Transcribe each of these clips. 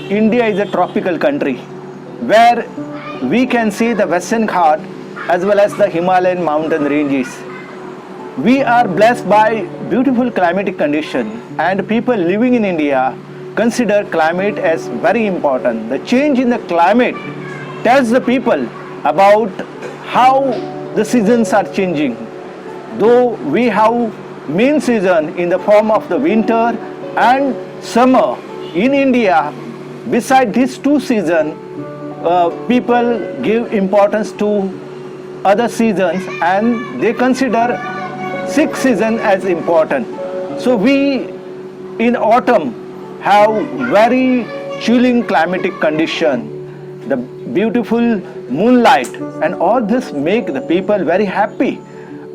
India is a tropical country where we can see the Western Ghat as well as the Himalayan mountain ranges. We are blessed by beautiful climatic condition, and people living in India consider climate as very important. The change in the climate tells the people about how the seasons are changing. Though we have main season in the form of the winter and summer in India, beside these two seasons, people give importance to other seasons and they consider sixth season as important. So we in autumn have very chilling climatic condition, the beautiful moonlight, and all this make the people very happy.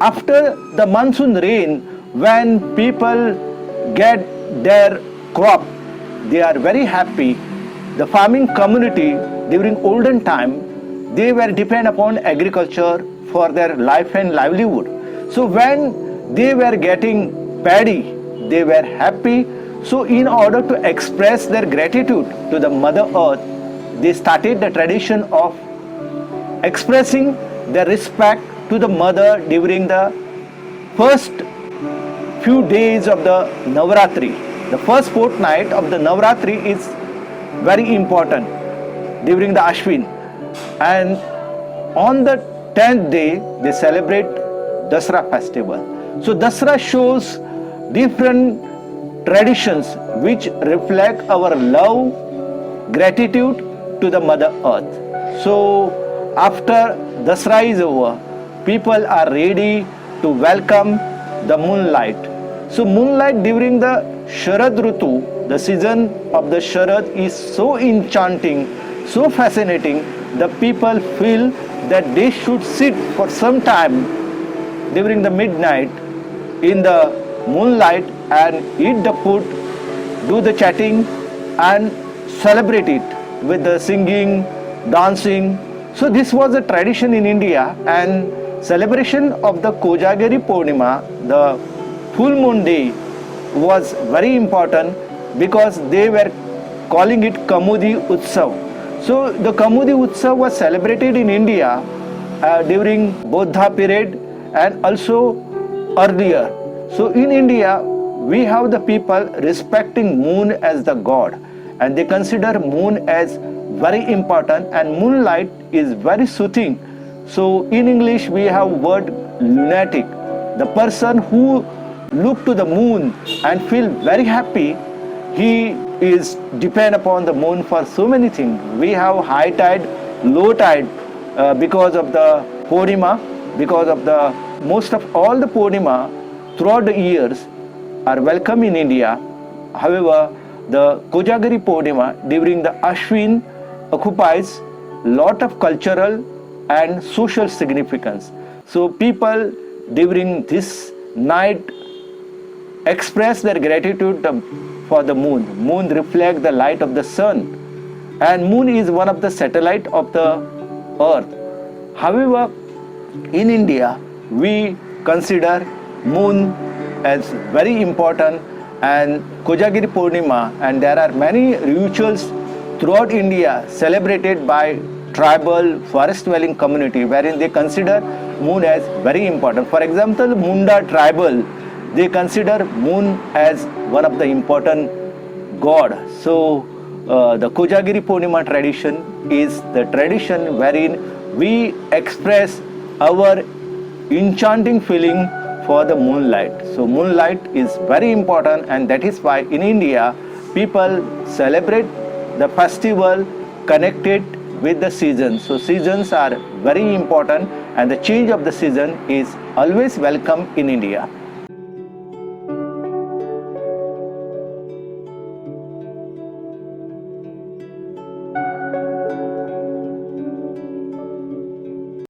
After the monsoon rain, when people get their crop, they are very happy. The farming community during olden time, they were depend upon agriculture for their life and livelihood. So when they were getting paddy, they were happy. So in order to express their gratitude to the Mother Earth, they started the tradition of expressing their respect to the mother during the first few days of the Navratri. The first fortnight of the Navratri is very important during the Ashwin, and on the 10th day they celebrate Dasra festival. So Dasra shows different traditions which reflect our love, gratitude to the Mother Earth. So after Dasra is over, people are ready to welcome the moonlight. So moonlight during the Sharad Rutu, the season of the Sharad, is so enchanting, so fascinating. The people feel that they should sit for some time during the midnight in the moonlight and eat the food, do the chatting and celebrate it with the singing, dancing. So this was a tradition in India, and celebration of the Kojagiri Purnima, the full moon day, was very important because they were calling it Kamudi Utsav. So the Kamudi Utsav was celebrated in India during Bodha period and also earlier. So in India, we have the people respecting moon as the god, and they consider moon as very important, and moonlight is very soothing. So in English we have word lunatic. The person who look to the moon and feel very happy, he is depend upon the moon for so many things. We have high tide, low tide because of the Purnima, because of the most of all the Purnima throughout the years are welcome in India. However, the Kojagiri Purnima during the Ashwin occupies lot of cultural and social significance. So people during this night express their gratitude for the moon. Moon reflects the light of the sun, and moon is one of the satellite of the earth. However, in India we consider moon as very important, and Kojagiri Purnima, and there are many rituals throughout India celebrated by tribal forest dwelling community wherein they consider moon as very important. For example, Munda tribal, they consider moon as one of the important god. So the Kojagiri Purnima tradition is the tradition wherein we express our enchanting feeling for the moonlight. So moonlight is very important, and that is why in India people celebrate the festival connected with the seasons. So seasons are very important, and the change of the season is always welcome in India.